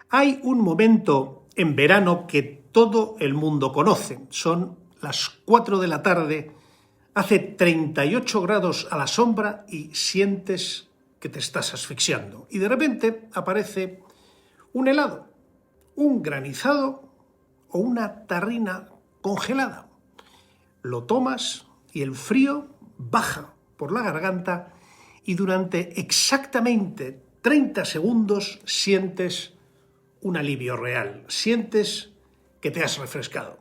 Hay un momento en verano que todo el mundo conoce. Son las 4 de la tarde, hace 38 grados a la sombra y sientes que te estás asfixiando. Y de repente aparece un helado, un granizado o una tarrina congelada. Lo tomas y el frío baja por la garganta y durante exactamente 30 segundos sientes un alivio real, sientes que te has refrescado.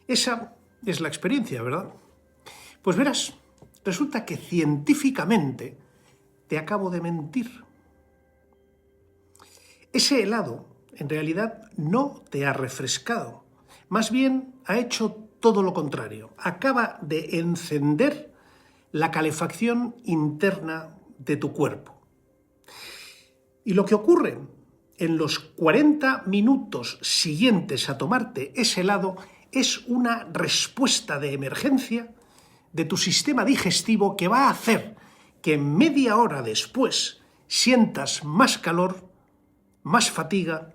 Esa es la experiencia, ¿verdad? Pues verás, resulta que científicamente te acabo de mentir. Ese helado en realidad no te ha refrescado, más bien ha hecho todo lo contrario. Acaba de encender la calefacción interna de tu cuerpo. Y lo que ocurre en los 40 minutos siguientes a tomarte ese helado es una respuesta de emergencia de tu sistema digestivo que va a hacer que media hora después sientas más calor, más fatiga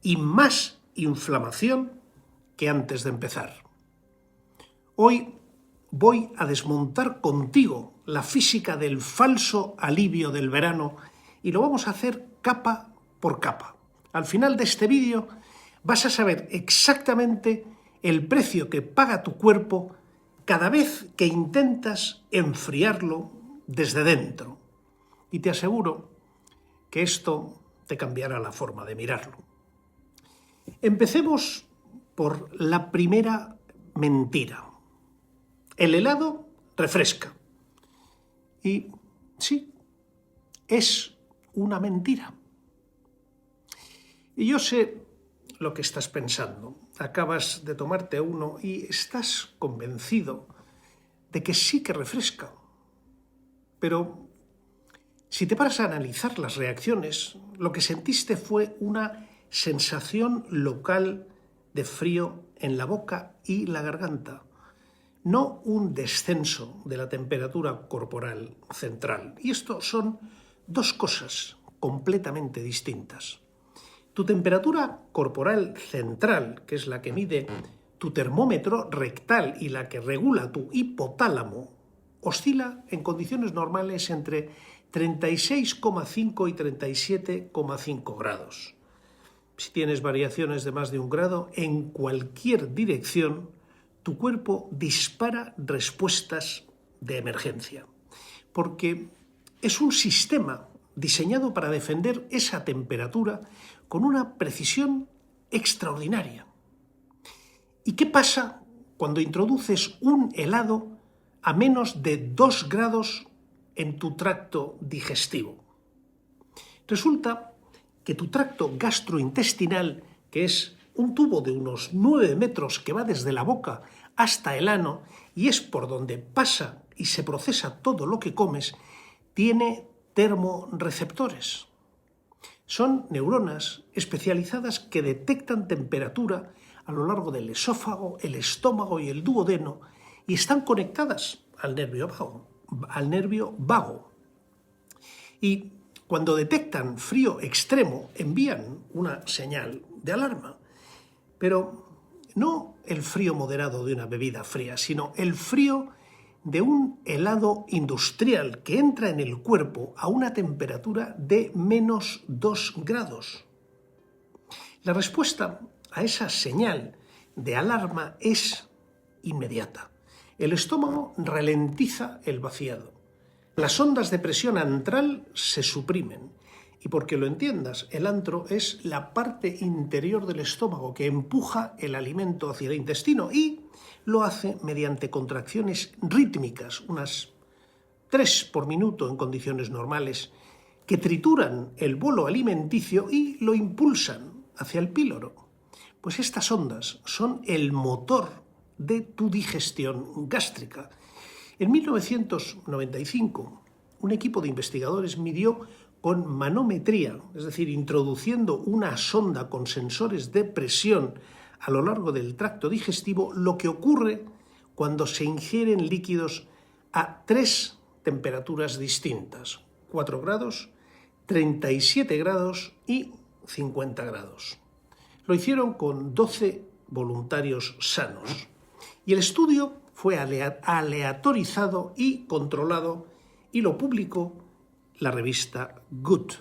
y más inflamación que antes de empezar. Hoy voy a desmontar contigo la física del falso alivio del verano y lo vamos a hacer capa por capa. Al final de este vídeo vas a saber exactamente el precio que paga tu cuerpo cada vez que intentas enfriarlo desde dentro. Y te aseguro que esto te cambiará la forma de mirarlo. Empecemos por la primera mentira. El helado refresca. Y sí, es una mentira. Y yo sé lo que estás pensando. Acabas de tomarte uno y estás convencido de que sí que refresca. Pero si te paras a analizar las reacciones, lo que sentiste fue una sensación local de frío en la boca y la garganta, no un descenso de la temperatura corporal central. Y esto son dos cosas completamente distintas. Tu temperatura corporal central, que es la que mide tu termómetro rectal y la que regula tu hipotálamo, oscila en condiciones normales entre 36,5 y 37,5 grados. Si tienes variaciones de más de 1 grado, en cualquier dirección, tu cuerpo dispara respuestas de emergencia, porque es un sistema diseñado para defender esa temperatura con una precisión extraordinaria. ¿Y qué pasa cuando introduces un helado a menos de 2 grados en tu tracto digestivo? Resulta que tu tracto gastrointestinal, que es un tubo de unos 9 metros que va desde la boca hasta el ano y es por donde pasa y se procesa todo lo que comes, tiene termorreceptores. Son neuronas especializadas que detectan temperatura a lo largo del esófago, el estómago y el duodeno y están conectadas al nervio vago. Y cuando detectan frío extremo, envían una señal de alarma. Pero no el frío moderado de una bebida fría, sino el frío de un helado industrial que entra en el cuerpo a una temperatura de menos 2 grados. La respuesta a esa señal de alarma es inmediata. El estómago ralentiza el vaciado. Las ondas de presión antral se suprimen. Y porque lo entiendas, el antro es la parte interior del estómago que empuja el alimento hacia el intestino y lo hace mediante contracciones rítmicas, unas 3 por minuto en condiciones normales, que trituran el bolo alimenticio y lo impulsan hacia el píloro. Pues estas ondas son el motor de tu digestión gástrica. En 1995, un equipo de investigadores midió con manometría, es decir, introduciendo una sonda con sensores de presión a lo largo del tracto digestivo, lo que ocurre cuando se ingieren líquidos a 3 temperaturas distintas, 4 grados, 37 grados y 50 grados. Lo hicieron con 12 voluntarios sanos y el estudio fue aleatorizado y controlado y lo publicó la revista Good.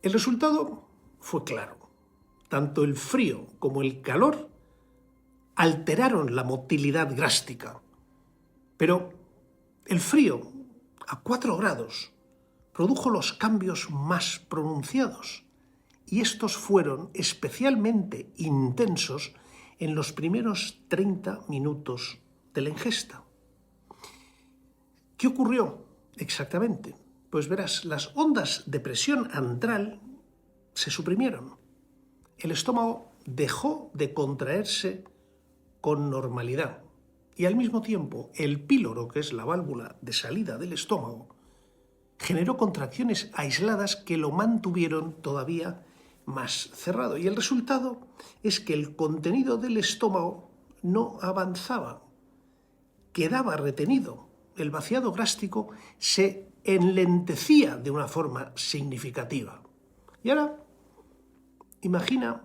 El resultado fue claro. Tanto el frío como el calor alteraron la motilidad drástica, pero el frío a 4 grados produjo los cambios más pronunciados y estos fueron especialmente intensos en los primeros 30 minutos de la ingesta. ¿Qué ocurrió exactamente? Pues verás, las ondas de presión antral se suprimieron. El estómago dejó de contraerse con normalidad y al mismo tiempo el píloro, que es la válvula de salida del estómago, generó contracciones aisladas que lo mantuvieron todavía más cerrado. Y el resultado es que el contenido del estómago no avanzaba, quedaba retenido. El vaciado gástrico se enlentecía de una forma significativa. Y ahora, imagina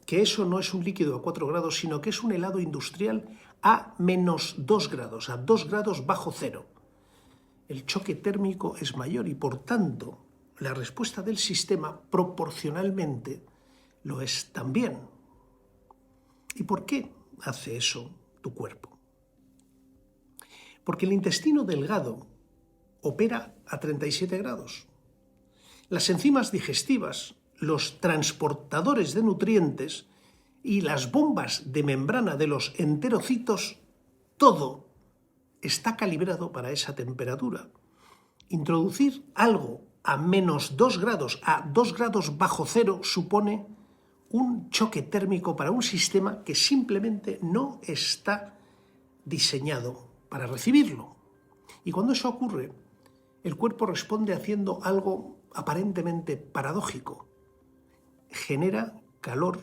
que eso no es un líquido a 4 grados, sino que es un helado industrial a menos 2 grados, a 2 grados bajo cero. El choque térmico es mayor y, por tanto, la respuesta del sistema proporcionalmente lo es también. ¿Y por qué hace eso tu cuerpo? Porque el intestino delgado opera a 37 grados. Las enzimas digestivas, los transportadores de nutrientes y las bombas de membrana de los enterocitos, todo está calibrado para esa temperatura. Introducir algo a menos 2 grados, a 2 grados bajo cero, supone un choque térmico para un sistema que simplemente no está diseñado para recibirlo. Y cuando eso ocurre, el cuerpo responde haciendo algo aparentemente paradójico. Genera calor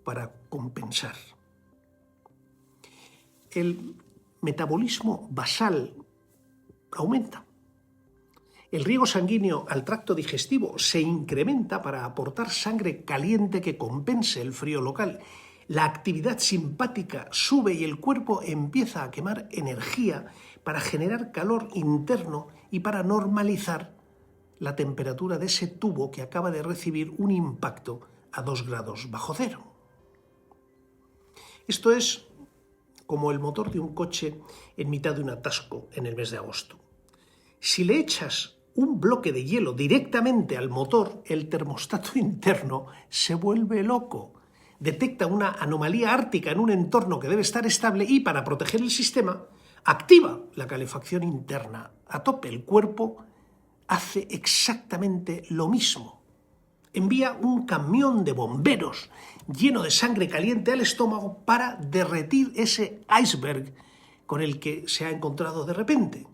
para compensar. El metabolismo basal aumenta. El riego sanguíneo al tracto digestivo se incrementa para aportar sangre caliente que compense el frío local. La actividad simpática sube y el cuerpo empieza a quemar energía para generar calor interno y para normalizar la temperatura de ese tubo que acaba de recibir un impacto a 2 grados bajo cero. Esto es como el motor de un coche en mitad de un atasco en el mes de agosto. Si le echas un bloque de hielo directamente al motor, el termostato interno se vuelve loco. Detecta una anomalía ártica en un entorno que debe estar estable y, para proteger el sistema, activa la calefacción interna a tope. El cuerpo hace exactamente lo mismo. Envía un camión de bomberos lleno de sangre caliente al estómago para derretir ese iceberg con el que se ha encontrado de repente.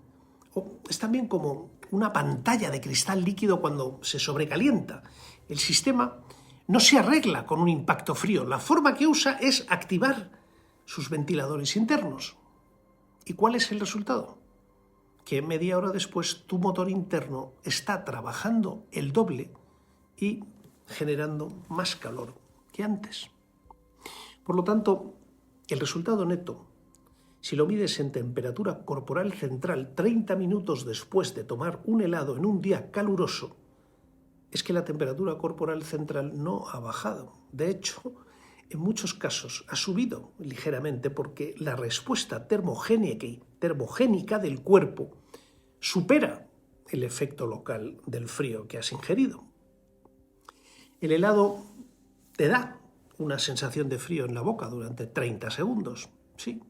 Es también como una pantalla de cristal líquido cuando se sobrecalienta. El sistema no se arregla con un impacto frío. La forma que usa es activar sus ventiladores internos. ¿Y cuál es el resultado? Que media hora después tu motor interno está trabajando el doble y generando más calor que antes. Por lo tanto, el resultado neto, si lo mides en temperatura corporal central 30 minutos después de tomar un helado en un día caluroso, es que la temperatura corporal central no ha bajado. De hecho, en muchos casos ha subido ligeramente porque la respuesta termogénica del cuerpo supera el efecto local del frío que has ingerido. El helado te da una sensación de frío en la boca durante 30 segundos, sí.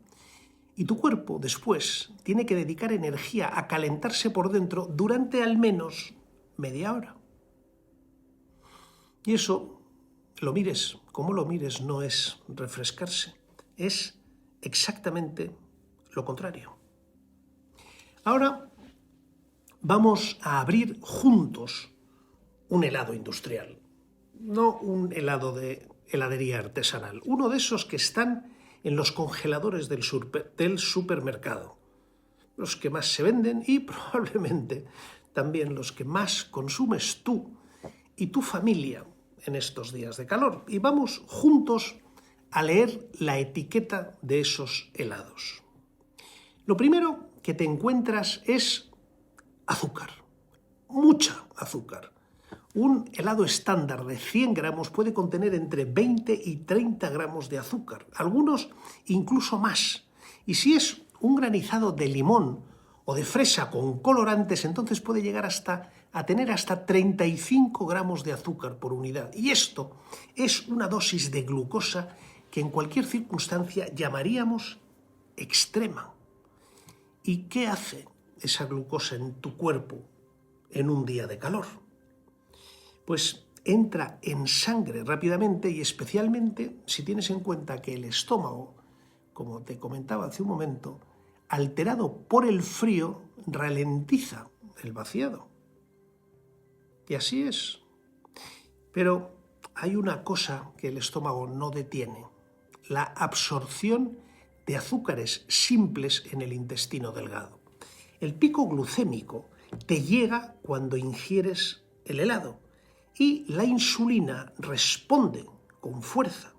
Y tu cuerpo después tiene que dedicar energía a calentarse por dentro durante al menos media hora. Y eso, lo mires como lo mires, no es refrescarse, es exactamente lo contrario. Ahora vamos a abrir juntos un helado industrial, no un helado de heladería artesanal, uno de esos que están en los congeladores del supermercado, los que más se venden y probablemente también los que más consumes tú y tu familia en estos días de calor. Y vamos juntos a leer la etiqueta de esos helados. Lo primero que te encuentras es azúcar, mucha azúcar. Un helado estándar de 100 gramos puede contener entre 20 y 30 gramos de azúcar, algunos incluso más. Y si es un granizado de limón o de fresa con colorantes, entonces puede llegar a tener hasta 35 gramos de azúcar por unidad. Y esto es una dosis de glucosa que en cualquier circunstancia llamaríamos extrema. ¿Y qué hace esa glucosa en tu cuerpo en un día de calor? Pues entra en sangre rápidamente y especialmente si tienes en cuenta que el estómago, como te comentaba hace un momento, alterado por el frío, ralentiza el vaciado. Y así es. Pero hay una cosa que el estómago no detiene: la absorción de azúcares simples en el intestino delgado. El pico glucémico te llega cuando ingieres el helado y la insulina responde con fuerza.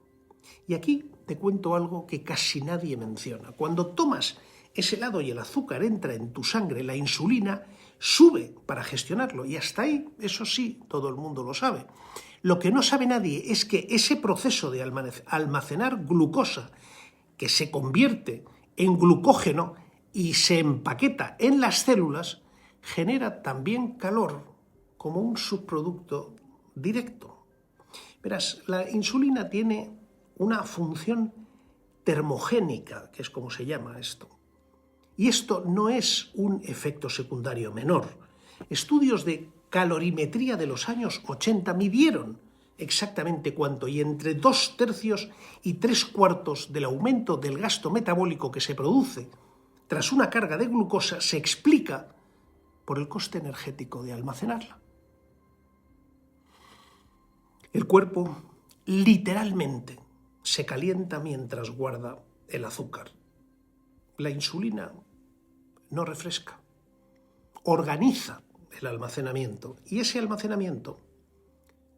Y aquí te cuento algo que casi nadie menciona. Cuando tomas ese helado y el azúcar entra en tu sangre, la insulina sube para gestionarlo. Y hasta ahí, eso sí, todo el mundo lo sabe. Lo que no sabe nadie es que ese proceso de almacenar glucosa, que se convierte en glucógeno y se empaqueta en las células, genera también calor como un subproducto directo. Verás, la insulina tiene una función termogénica, que es como se llama esto. Y esto no es un efecto secundario menor. Estudios de calorimetría de los años 80 midieron exactamente cuánto, y entre 2/3 y 3/4 del aumento del gasto metabólico que se produce tras una carga de glucosa se explica por el coste energético de almacenarla. El cuerpo literalmente se calienta mientras guarda el azúcar. La insulina no refresca, organiza el almacenamiento y ese almacenamiento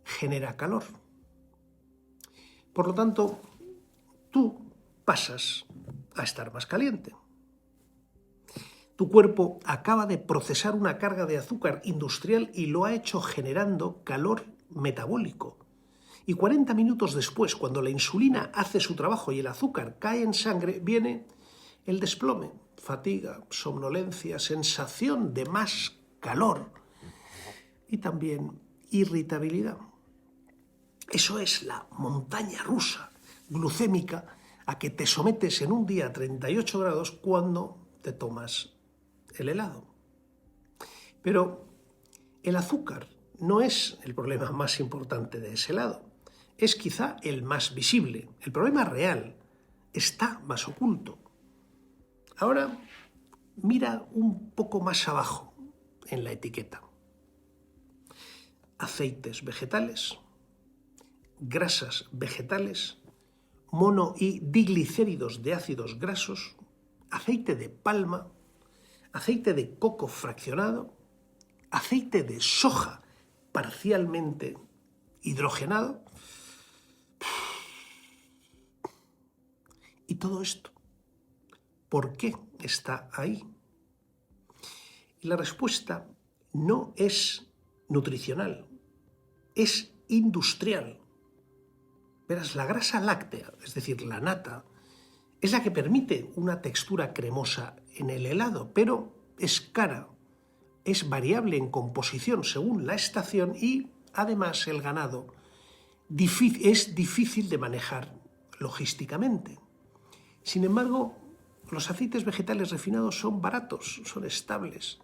genera calor. Por lo tanto, tú pasas a estar más caliente. Tu cuerpo acaba de procesar una carga de azúcar industrial y lo ha hecho generando calor metabólico. Y 40 minutos después, cuando la insulina hace su trabajo y el azúcar cae en sangre, viene el desplome, fatiga, somnolencia, sensación de más calor y también irritabilidad. Eso es la montaña rusa glucémica a que te sometes en un día a 38 grados cuando te tomas el helado. Pero el azúcar no es el problema más importante de ese helado. Es quizá el más visible. El problema real está más oculto. Ahora mira un poco más abajo en la etiqueta. Aceites vegetales, grasas vegetales, mono y diglicéridos de ácidos grasos, aceite de palma, aceite de coco fraccionado, aceite de soja parcialmente hidrogenado. Y todo esto, ¿por qué está ahí? Y la respuesta no es nutricional, es industrial. Verás, la grasa láctea, es decir, la nata, es la que permite una textura cremosa en el helado, pero es cara, es variable en composición según la estación y, además, el ganado es difícil de manejar logísticamente. Sin embargo, los aceites vegetales refinados son baratos, son estables,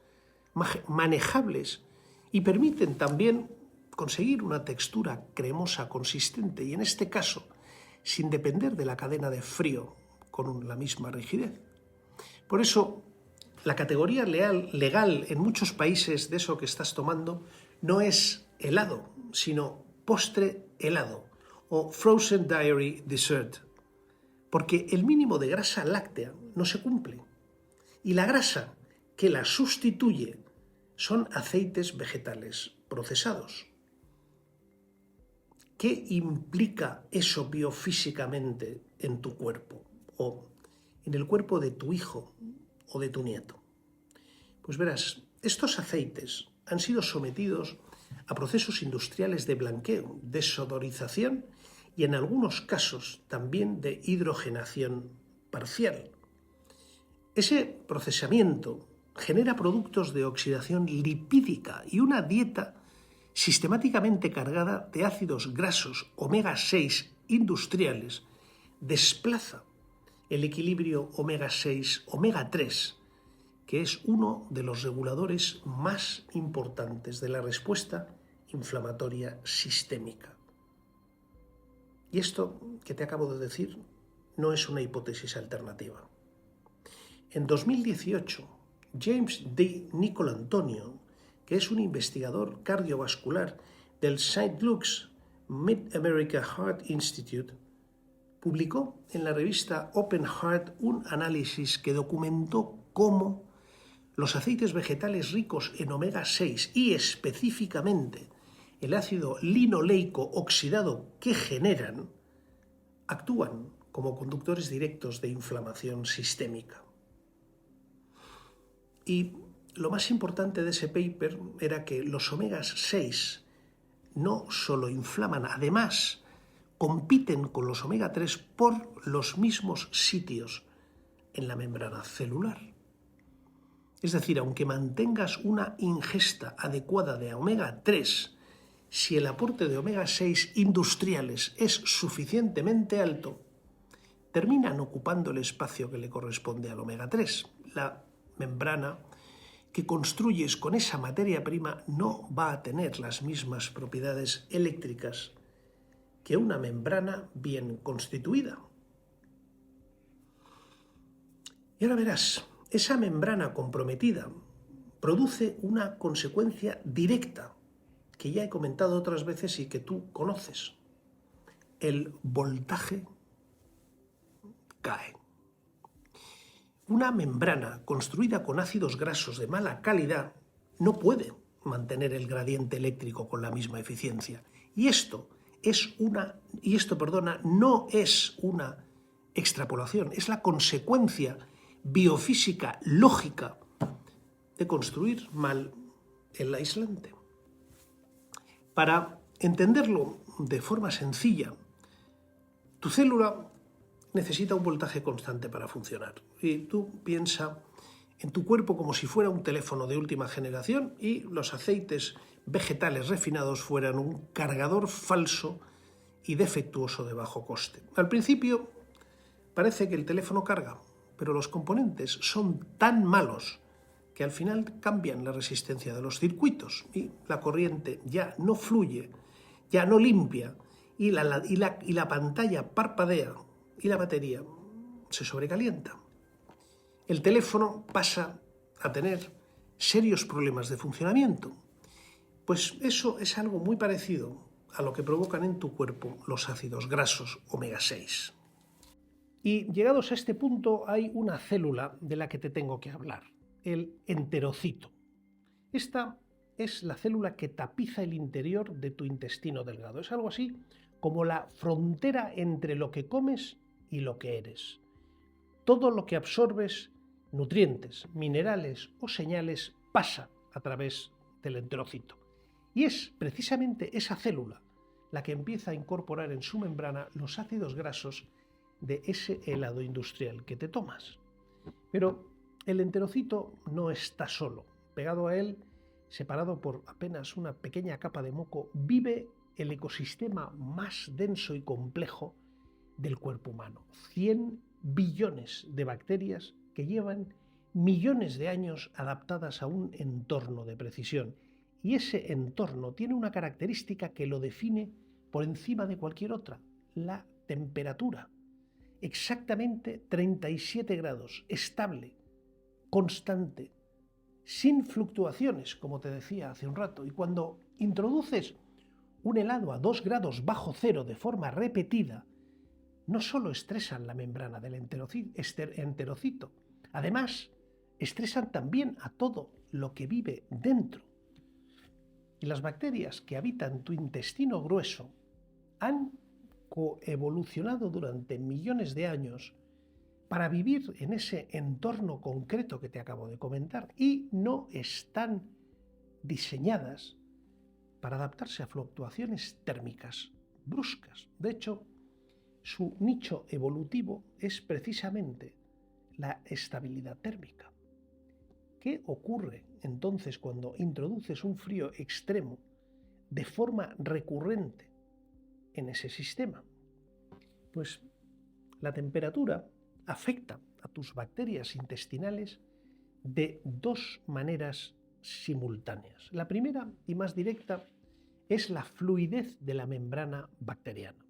manejables y permiten también conseguir una textura cremosa consistente y en este caso sin depender de la cadena de frío con la misma rigidez. Por eso la categoría legal en muchos países de eso que estás tomando no es helado, sino postre helado o frozen dairy dessert, porque el mínimo de grasa láctea no se cumple y la grasa que la sustituye son aceites vegetales procesados. ¿Qué implica eso biofísicamente en tu cuerpo o en el cuerpo de tu hijo o de tu nieto? Pues verás, estos aceites han sido sometidos a procesos industriales de blanqueo, desodorización y en algunos casos también de hidrogenación parcial. Ese procesamiento genera productos de oxidación lipídica y una dieta sistemáticamente cargada de ácidos grasos omega 6 industriales desplaza el equilibrio omega 6, omega 3, que es uno de los reguladores más importantes de la respuesta inflamatoria sistémica. Y esto que te acabo de decir no es una hipótesis alternativa. En 2018, James D. Nicolantonio, que es un investigador cardiovascular del St. Luke's Mid-America Heart Institute, publicó en la revista Open Heart un análisis que documentó cómo los aceites vegetales ricos en omega 6 y específicamente el ácido linoleico oxidado que generan actúan como conductores directos de inflamación sistémica. Y lo más importante de ese paper era que los omegas 6 no solo inflaman, además compiten con los omega 3 por los mismos sitios en la membrana celular. Es decir, aunque mantengas una ingesta adecuada de omega 3, si el aporte de omega 6 industriales es suficientemente alto, terminan ocupando el espacio que le corresponde al omega 3. La membrana que construyes con esa materia prima no va a tener las mismas propiedades eléctricas que una membrana bien constituida. Y ahora verás, esa membrana comprometida produce una consecuencia directa que ya he comentado otras veces y que tú conoces. El voltaje cae. Una membrana construida con ácidos grasos de mala calidad no puede mantener el gradiente eléctrico con la misma eficiencia. Y esto no es una extrapolación, es la consecuencia biofísica lógica de construir mal el aislante. Para entenderlo de forma sencilla, tu célula necesita un voltaje constante para funcionar. Y tú piensa en tu cuerpo como si fuera un teléfono de última generación y los aceites vegetales refinados fueran un cargador falso y defectuoso de bajo coste. Al principio parece que el teléfono carga, pero los componentes son tan malos que al final cambian la resistencia de los circuitos y la corriente ya no fluye, ya no limpia y la pantalla parpadea y la batería se sobrecalienta. El teléfono pasa a tener serios problemas de funcionamiento. Pues eso es algo muy parecido a lo que provocan en tu cuerpo los ácidos grasos omega 6. Y llegados a este punto hay una célula de la que te tengo que hablar, el enterocito. Esta es la célula que tapiza el interior de tu intestino delgado. Es algo así como la frontera entre lo que comes y lo que eres. Todo lo que absorbes, nutrientes, minerales o señales, pasa a través del enterocito. Y es precisamente esa célula la que empieza a incorporar en su membrana los ácidos grasos de ese helado industrial que te tomas. Pero el enterocito no está solo. Pegado a él, separado por apenas una pequeña capa de moco, vive el ecosistema más denso y complejo del cuerpo humano. 100 billones de bacterias que llevan millones de años adaptadas a un entorno de precisión. Y ese entorno tiene una característica que lo define por encima de cualquier otra: la temperatura. Exactamente 37 grados, estable, constante, sin fluctuaciones, como te decía hace un rato. Y cuando introduces un helado a 2 grados bajo cero de forma repetida, no solo estresan la membrana del enterocito, además estresan también a todo lo que vive dentro. Y las bacterias que habitan tu intestino grueso han coevolucionado durante millones de años para vivir en ese entorno concreto que te acabo de comentar y no están diseñadas para adaptarse a fluctuaciones térmicas bruscas. De hecho, su nicho evolutivo es precisamente la estabilidad térmica. ¿Qué ocurre entonces cuando introduces un frío extremo de forma recurrente en ese sistema? Pues la temperatura afecta a tus bacterias intestinales de dos maneras simultáneas. La primera y más directa es la fluidez de la membrana bacteriana.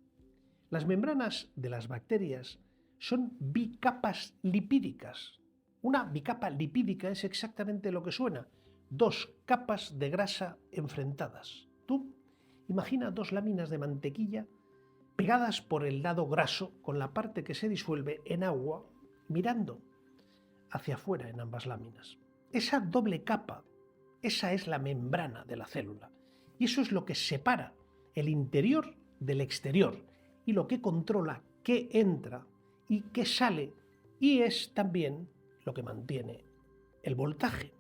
Las membranas de las bacterias son bicapas lipídicas. Una bicapa lipídica es exactamente lo que suena: dos capas de grasa enfrentadas. Tú imagina dos láminas de mantequilla pegadas por el lado graso con la parte que se disuelve en agua mirando hacia afuera en ambas láminas. Esa doble capa, esa es la membrana de la célula. Y eso es lo que separa el interior del exterior y lo que controla qué entra y qué sale, y es también lo que mantiene el voltaje.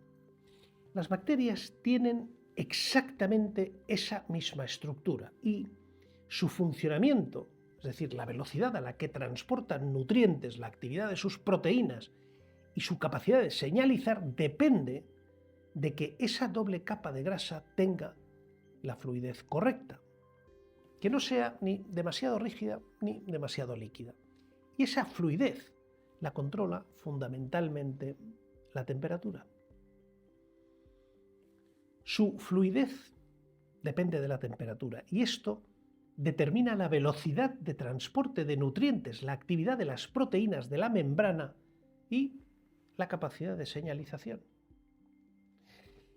Las bacterias tienen exactamente esa misma estructura y su funcionamiento, es decir, la velocidad a la que transportan nutrientes, la actividad de sus proteínas y su capacidad de señalizar, depende de que esa doble capa de grasa tenga la fluidez correcta, que no sea ni demasiado rígida ni demasiado líquida. Y esa fluidez la controla fundamentalmente la temperatura. Su fluidez depende de la temperatura y esto determina la velocidad de transporte de nutrientes, la actividad de las proteínas de la membrana y la capacidad de señalización.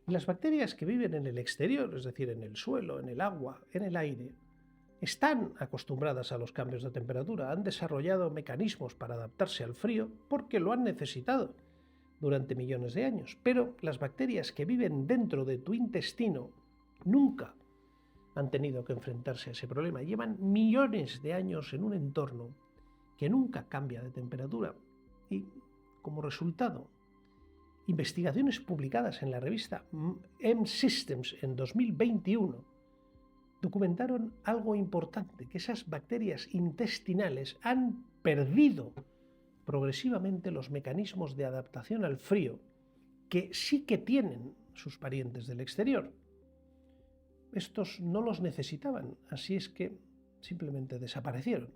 Las bacterias que viven en el exterior, es decir, en el suelo, en el agua, en el aire, están acostumbradas a los cambios de temperatura, han desarrollado mecanismos para adaptarse al frío porque lo han necesitado durante millones de años. Pero las bacterias que viven dentro de tu intestino nunca han tenido que enfrentarse a ese problema. Llevan millones de años en un entorno que nunca cambia de temperatura y, como resultado, investigaciones publicadas en la revista M-Systems en 2021 documentaron algo importante, que esas bacterias intestinales han perdido progresivamente los mecanismos de adaptación al frío que sí que tienen sus parientes del exterior. Estos no los necesitaban, así es que simplemente desaparecieron,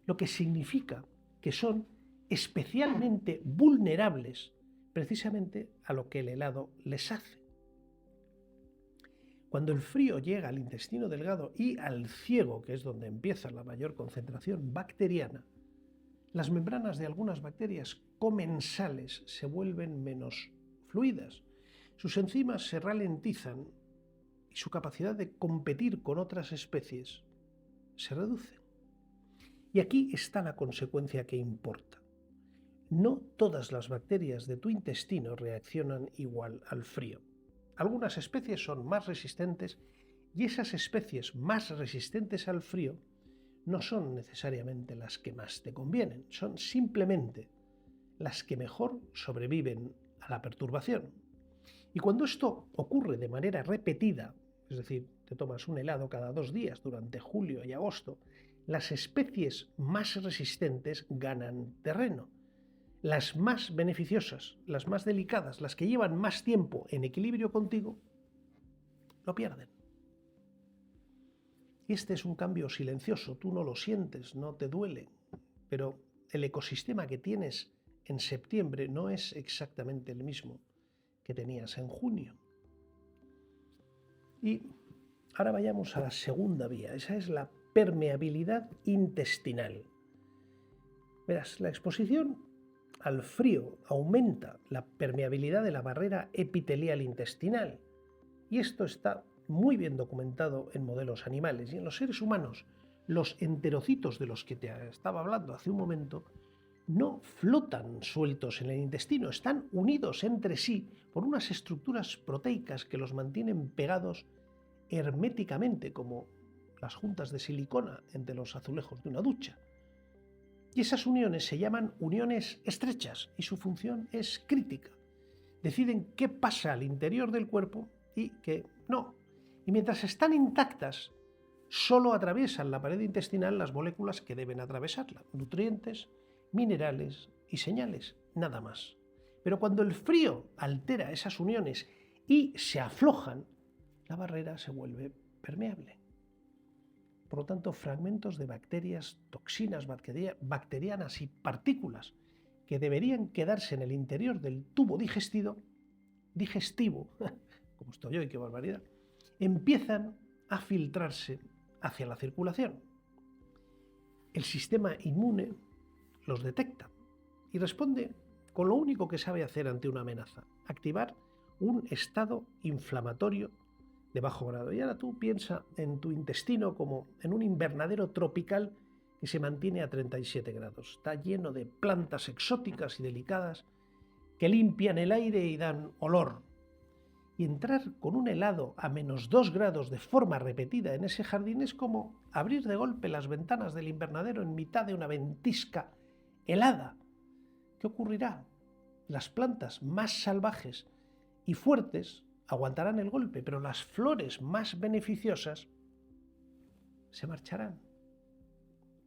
lo que significa que son especialmente vulnerables precisamente a lo que el helado les hace. Cuando el frío llega al intestino delgado y al ciego, que es donde empieza la mayor concentración bacteriana, las membranas de algunas bacterias comensales se vuelven menos fluidas, sus enzimas se ralentizan y su capacidad de competir con otras especies se reduce. Y aquí está la consecuencia que importa. No todas las bacterias de tu intestino reaccionan igual al frío. Algunas especies son más resistentes y esas especies más resistentes al frío no son necesariamente las que más te convienen, son simplemente las que mejor sobreviven a la perturbación. Y cuando esto ocurre de manera repetida, es decir, te tomas un helado cada 2 días durante julio y agosto, las especies más resistentes ganan terreno. Las más beneficiosas, las más delicadas, las que llevan más tiempo en equilibrio contigo, lo pierden. Y este es un cambio silencioso, tú no lo sientes, no te duele, pero el ecosistema que tienes en septiembre no es exactamente el mismo que tenías en junio. Y ahora vayamos a la segunda vía, esa es la permeabilidad intestinal. Verás, la exposición al frío aumenta la permeabilidad de la barrera epitelial intestinal y esto está muy bien documentado en modelos animales. Y en los seres humanos, los enterocitos de los que te estaba hablando hace un momento no flotan sueltos en el intestino, están unidos entre sí por unas estructuras proteicas que los mantienen pegados herméticamente, como las juntas de silicona entre los azulejos de una ducha. Y esas uniones se llaman uniones estrechas y su función es crítica. Deciden qué pasa al interior del cuerpo y qué no. Y mientras están intactas, solo atraviesan la pared intestinal las moléculas que deben atravesarla, nutrientes, minerales y señales, nada más. Pero cuando el frío altera esas uniones y se aflojan, la barrera se vuelve permeable. Por lo tanto, fragmentos de bacterias, toxinas bacterianas y partículas que deberían quedarse en el interior del tubo digestivo, como estoy hoy, qué barbaridad, empiezan a filtrarse hacia la circulación. El sistema inmune los detecta y responde con lo único que sabe hacer ante una amenaza: activar un estado inflamatorio de bajo grado. Y ahora tú piensa en tu intestino como en un invernadero tropical que se mantiene a 37 grados. Está lleno de plantas exóticas y delicadas que limpian el aire y dan olor. Y entrar con un helado a -2 grados de forma repetida en ese jardín es como abrir de golpe las ventanas del invernadero en mitad de una ventisca helada. ¿Qué ocurrirá? Las plantas más salvajes y fuertes aguantarán el golpe, pero las flores más beneficiosas se marcharán.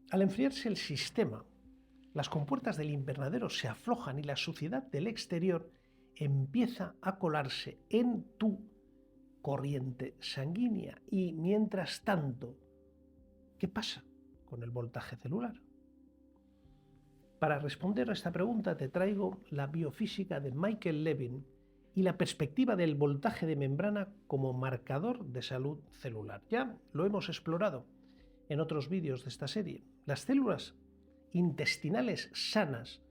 Al enfriarse el sistema, las compuertas del invernadero se aflojan y la suciedad del exterior empieza a colarse en tu corriente sanguínea. Y mientras tanto, ¿qué pasa con el voltaje celular? Para responder a esta pregunta te traigo la biofísica de Michael Levin y la perspectiva del voltaje de membrana como marcador de salud celular. Ya lo hemos explorado en otros vídeos de esta serie. Las células intestinales sanas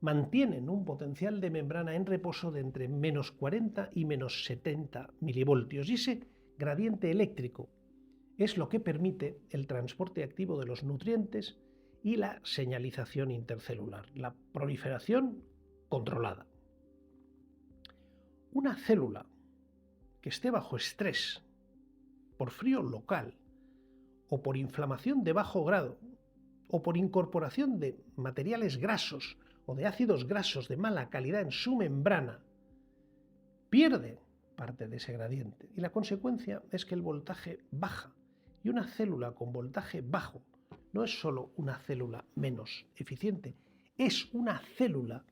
mantienen un potencial de membrana en reposo de entre -40 y -70 milivoltios, y ese gradiente eléctrico es lo que permite el transporte activo de los nutrientes y la señalización intercelular, la proliferación controlada. Una célula que esté bajo estrés, por frío local, o por inflamación de bajo grado, o por incorporación de materiales grasos o de ácidos grasos de mala calidad en su membrana, pierde parte de ese gradiente. Y la consecuencia es que el voltaje baja. Y una célula con voltaje bajo no es solo una célula menos eficiente, es una célula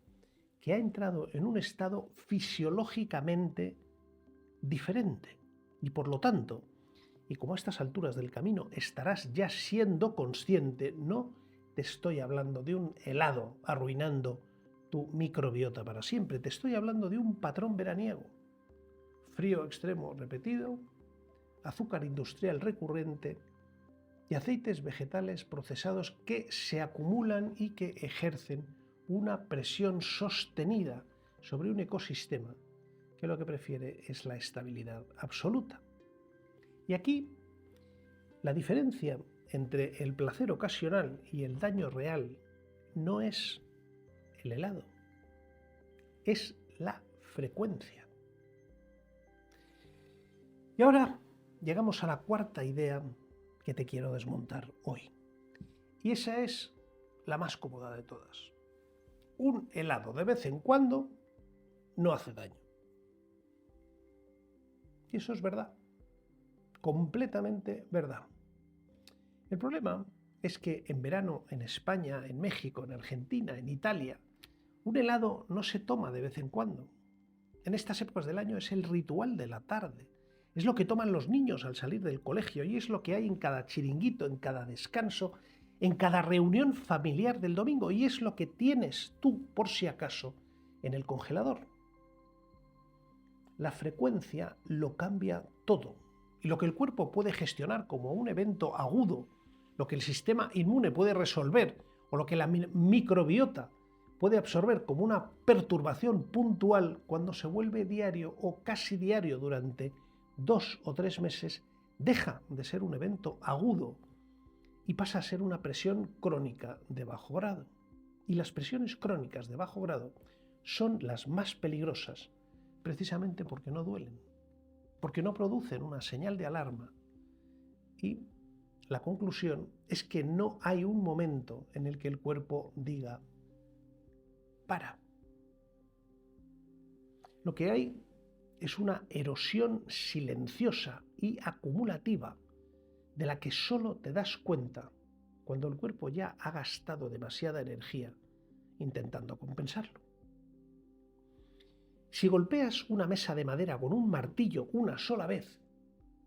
que ha entrado en un estado fisiológicamente diferente. Y por lo tanto, y como a estas alturas del camino estarás ya siendo consciente, no te estoy hablando de un helado arruinando tu microbiota para siempre, te estoy hablando de un patrón veraniego. Frío extremo repetido, azúcar industrial recurrente y aceites vegetales procesados que se acumulan y que ejercen una presión sostenida sobre un ecosistema que lo que prefiere es la estabilidad absoluta. Y aquí la diferencia entre el placer ocasional y el daño real no es el helado, es la frecuencia. Y ahora llegamos a la cuarta idea que te quiero desmontar hoy. Y esa es la más cómoda de todas. Un helado de vez en cuando no hace daño. Y eso es verdad. Completamente verdad. El problema es que en verano en España, en México, en Argentina, en Italia, un helado no se toma de vez en cuando. En estas épocas del año es el ritual de la tarde. Es lo que toman los niños al salir del colegio y es lo que hay en cada chiringuito, en cada descanso, en cada reunión familiar del domingo, y es lo que tienes tú, por si acaso, en el congelador. La frecuencia lo cambia todo, y lo que el cuerpo puede gestionar como un evento agudo, lo que el sistema inmune puede resolver o lo que la microbiota puede absorber como una perturbación puntual, cuando se vuelve diario o casi diario durante 2 o 3 meses, deja de ser un evento agudo y pasa a ser una presión crónica de bajo grado. Y las presiones crónicas de bajo grado son las más peligrosas, precisamente porque no duelen, porque no producen una señal de alarma y la conclusión es que no hay un momento en el que el cuerpo diga, para. Lo que hay es una erosión silenciosa y acumulativa de la que solo te das cuenta cuando el cuerpo ya ha gastado demasiada energía intentando compensarlo. Si golpeas una mesa de madera con un martillo una sola vez,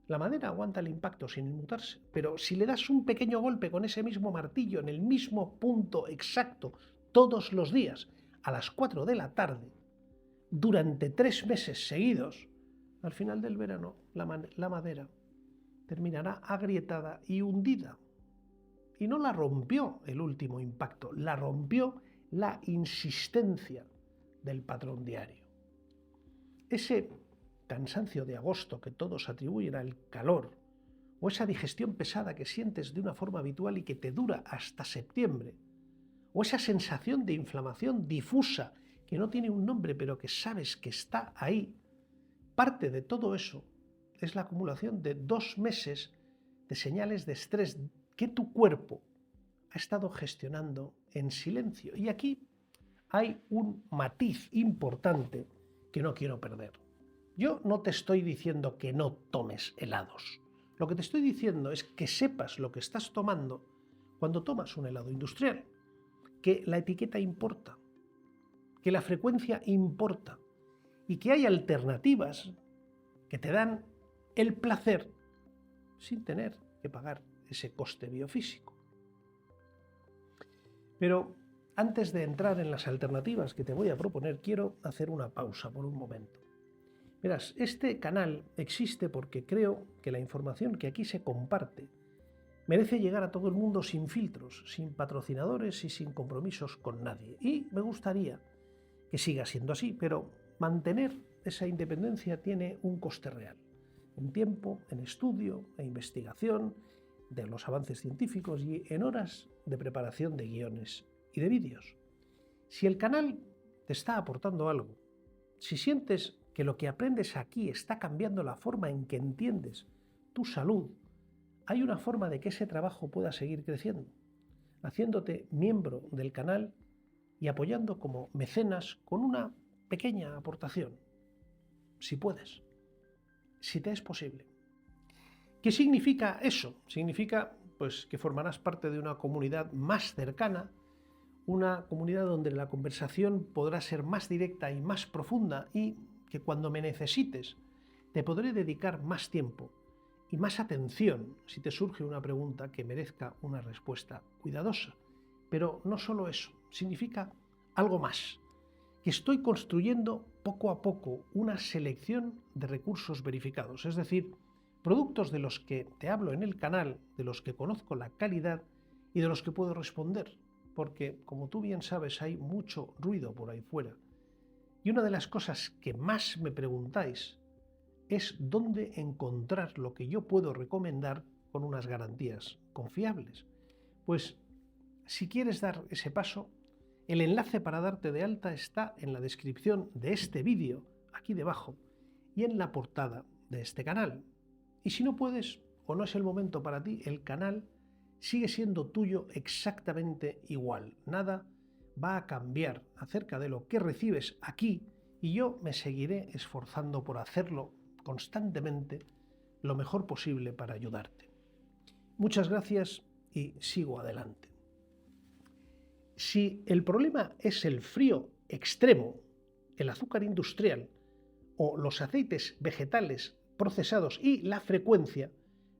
la madera aguanta el impacto sin inmutarse, pero si le das un pequeño golpe con ese mismo martillo en el mismo punto exacto todos los días a las 4 de la tarde, durante 3 meses seguidos, al final del verano la madera terminará agrietada y hundida. Y no la rompió el último impacto, la rompió la insistencia del patrón diario. Ese cansancio de agosto que todos atribuyen al calor, o esa digestión pesada que sientes de una forma habitual y que te dura hasta septiembre, o esa sensación de inflamación difusa que no tiene un nombre pero que sabes que está ahí, parte de todo eso es la acumulación de 2 meses de señales de estrés que tu cuerpo ha estado gestionando en silencio. Y aquí hay un matiz importante que no quiero perder. Yo no te estoy diciendo que no tomes helados. Lo que te estoy diciendo es que sepas lo que estás tomando cuando tomas un helado industrial, que la etiqueta importa, que la frecuencia importa y que hay alternativas que te dan el placer sin tener que pagar ese coste biofísico. Pero antes de entrar en las alternativas que te voy a proponer, quiero hacer una pausa por un momento. Verás, este canal existe porque creo que la información que aquí se comparte merece llegar a todo el mundo sin filtros, sin patrocinadores y sin compromisos con nadie. Y me gustaría que siga siendo así, pero mantener esa independencia tiene un coste real, en tiempo, en estudio, en investigación de los avances científicos y en horas de preparación de guiones y de vídeos. Si el canal te está aportando algo, si sientes que lo que aprendes aquí está cambiando la forma en que entiendes tu salud, hay una forma de que ese trabajo pueda seguir creciendo, haciéndote miembro del canal y apoyando como mecenas con una pequeña aportación, si puedes, si te es posible. ¿Qué significa eso? Significa pues que formarás parte de una comunidad más cercana, una comunidad donde la conversación podrá ser más directa y más profunda y que cuando me necesites te podré dedicar más tiempo y más atención si te surge una pregunta que merezca una respuesta cuidadosa. Pero no solo eso, significa algo más, que estoy construyendo poco a poco una selección de recursos verificados, es decir, productos de los que te hablo en el canal, de los que conozco la calidad y de los que puedo responder, porque como tú bien sabes hay mucho ruido por ahí fuera. Y una de las cosas que más me preguntáis es dónde encontrar lo que yo puedo recomendar con unas garantías confiables. Pues si quieres dar ese paso, el enlace para darte de alta está en la descripción de este vídeo, aquí debajo, y en la portada de este canal. Y si no puedes o no es el momento para ti, el canal sigue siendo tuyo exactamente igual. Nada va a cambiar acerca de lo que recibes aquí y yo me seguiré esforzando por hacerlo constantemente lo mejor posible para ayudarte. Muchas gracias y sigo adelante. Si el problema es el frío extremo, el azúcar industrial o los aceites vegetales procesados y la frecuencia,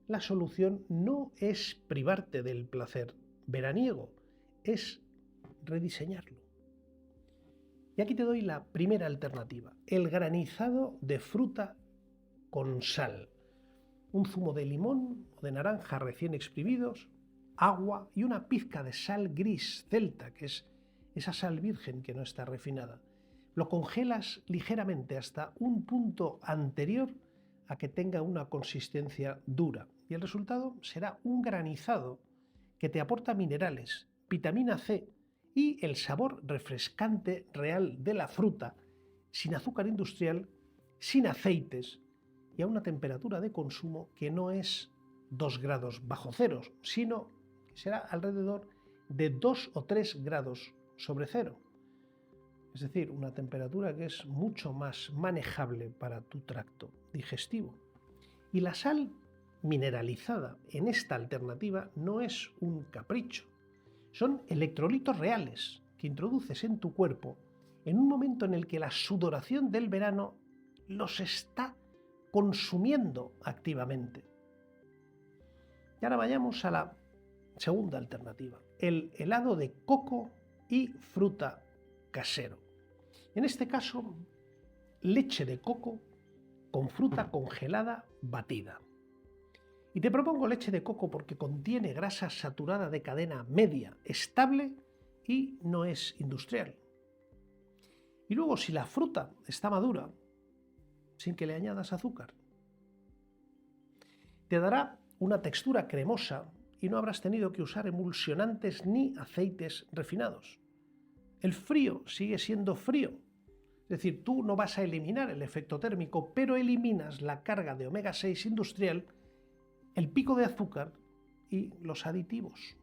la solución no es privarte del placer veraniego, es rediseñarlo. Y aquí te doy la primera alternativa, el granizado de fruta con sal. Un zumo de limón o de naranja recién exprimidos, agua y una pizca de sal gris celta, que es esa sal virgen que no está refinada. Lo congelas ligeramente hasta un punto anterior a que tenga una consistencia dura y el resultado será un granizado que te aporta minerales, vitamina C y el sabor refrescante real de la fruta, sin azúcar industrial, sin aceites y a una temperatura de consumo que no es 2 grados bajo cero, sino que será alrededor de 2 o 3 grados sobre cero. Es decir, una temperatura que es mucho más manejable para tu tracto digestivo. Y la sal mineralizada en esta alternativa no es un capricho. Son electrolitos reales que introduces en tu cuerpo en un momento en el que la sudoración del verano los está consumiendo activamente. Y ahora vayamos a la segunda alternativa, el helado de coco y fruta casero. En este caso, leche de coco con fruta congelada batida. Y te propongo leche de coco porque contiene grasa saturada de cadena media, estable y no es industrial. Y luego, si la fruta está madura, sin que le añadas azúcar, te dará una textura cremosa y no habrás tenido que usar emulsionantes ni aceites refinados. El frío sigue siendo frío. Es decir, tú no vas a eliminar el efecto térmico, pero eliminas la carga de omega 6 industrial, el pico de azúcar y los aditivos.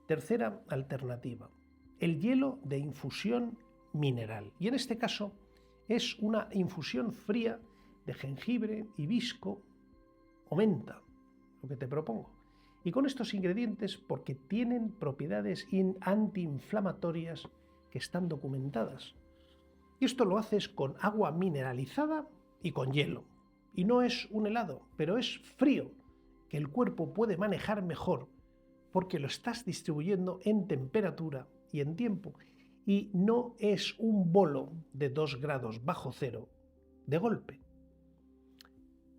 Tercera alternativa, el hielo de infusión mineral. Y en este caso es una infusión fría de jengibre, hibisco o menta, lo que te propongo. Y con estos ingredientes, porque tienen propiedades antiinflamatorias que están documentadas. Y esto lo haces con agua mineralizada y con hielo. Y no es un helado, pero es frío, que el cuerpo puede manejar mejor, porque lo estás distribuyendo en temperatura y en tiempo. Y no es un bolo de 2 grados bajo cero de golpe.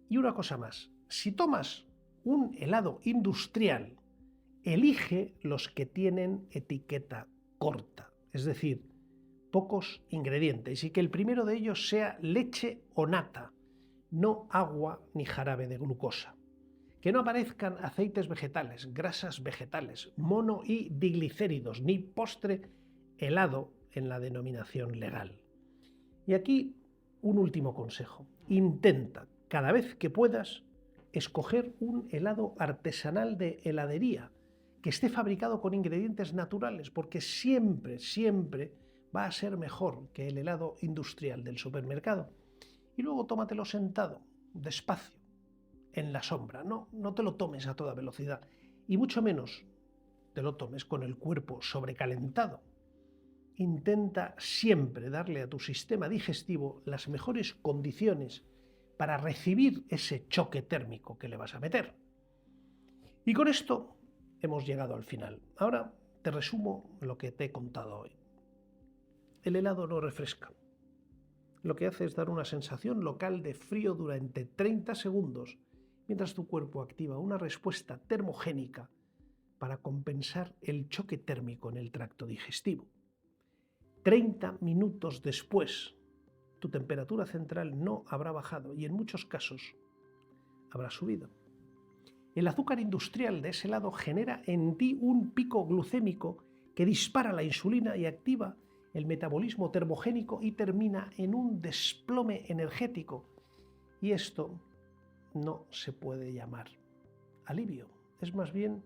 Y una cosa más, si tomas un helado industrial, elige los que tienen etiqueta corta, es decir, pocos ingredientes, y que el primero de ellos sea leche o nata, no agua ni jarabe de glucosa. Que no aparezcan aceites vegetales, grasas vegetales, mono y diglicéridos, ni postre helado en la denominación legal. Y aquí un último consejo. Intenta, cada vez que puedas, escoger un helado artesanal de heladería que esté fabricado con ingredientes naturales, porque siempre va a ser mejor que el helado industrial del supermercado. Y luego tómatelo sentado, despacio, en la sombra. No te lo tomes a toda velocidad y mucho menos te lo tomes con el cuerpo sobrecalentado. Intenta siempre darle a tu sistema digestivo las mejores condiciones para recibir ese choque térmico que le vas a meter. Y con esto hemos llegado al final. Ahora te resumo lo que te he contado hoy. El helado no refresca. Lo que hace es dar una sensación local de frío durante 30 segundos, mientras tu cuerpo activa una respuesta termogénica para compensar el choque térmico en el tracto digestivo. 30 minutos después, tu temperatura central no habrá bajado y en muchos casos habrá subido. El azúcar industrial de ese helado genera en ti un pico glucémico que dispara la insulina y activa el metabolismo termogénico y termina en un desplome energético. Y esto no se puede llamar alivio, es más bien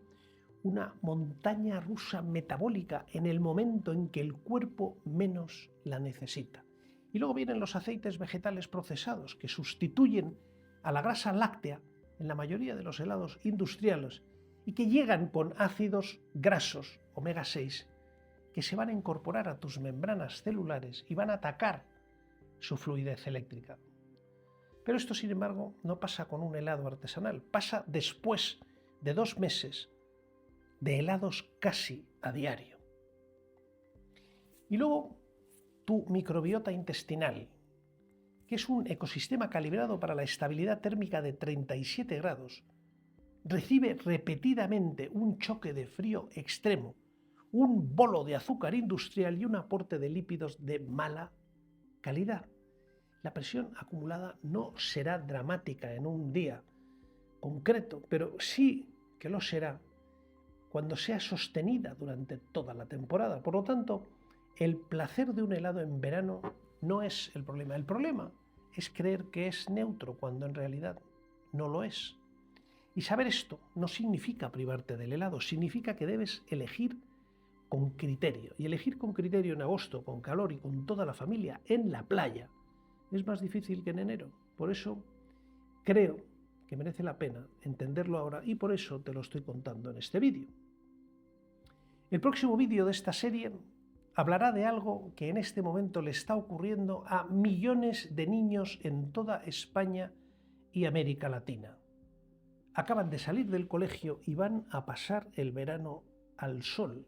una montaña rusa metabólica en el momento en que el cuerpo menos la necesita. Y luego vienen los aceites vegetales procesados que sustituyen a la grasa láctea en la mayoría de los helados industriales y que llegan con ácidos grasos omega 6 que se van a incorporar a tus membranas celulares y van a atacar su fluidez eléctrica. Pero esto, sin embargo, no pasa con un helado artesanal, pasa después de 2 meses de helados casi a diario. Y luego tu microbiota intestinal, que es un ecosistema calibrado para la estabilidad térmica de 37 grados, recibe repetidamente un choque de frío extremo, un bolo de azúcar industrial y un aporte de lípidos de mala calidad. La presión acumulada no será dramática en un día concreto, pero sí que lo será cuando sea sostenida durante toda la temporada. Por lo tanto, el placer de un helado en verano no es el problema. El problema es creer que es neutro cuando en realidad no lo es. Y saber esto no significa privarte del helado, significa que debes elegir con criterio. Y elegir con criterio en agosto, con calor y con toda la familia en la playa, es más difícil que en enero. Por eso creo que merece la pena entenderlo ahora y por eso te lo estoy contando en este vídeo. El próximo vídeo de esta serie hablará de algo que en este momento le está ocurriendo a millones de niños en toda España y América Latina. Acaban de salir del colegio y van a pasar el verano al sol.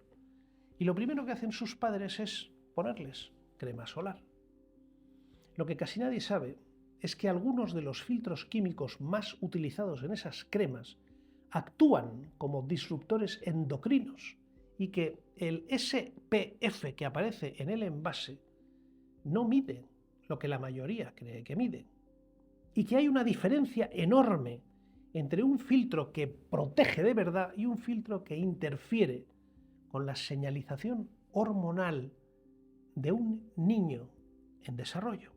Y lo primero que hacen sus padres es ponerles crema solar. Lo que casi nadie sabe es que algunos de los filtros químicos más utilizados en esas cremas actúan como disruptores endocrinos y que el SPF que aparece en el envase no mide lo que la mayoría cree que mide. Y que hay una diferencia enorme entre un filtro que protege de verdad y un filtro que interfiere con la señalización hormonal de un niño en desarrollo.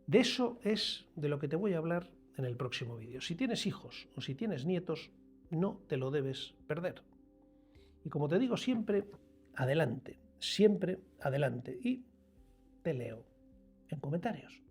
De eso es de lo que te voy a hablar en el próximo vídeo. Si tienes hijos o si tienes nietos, no te lo debes perder. Y como te digo siempre, adelante, siempre adelante. Y te leo en comentarios.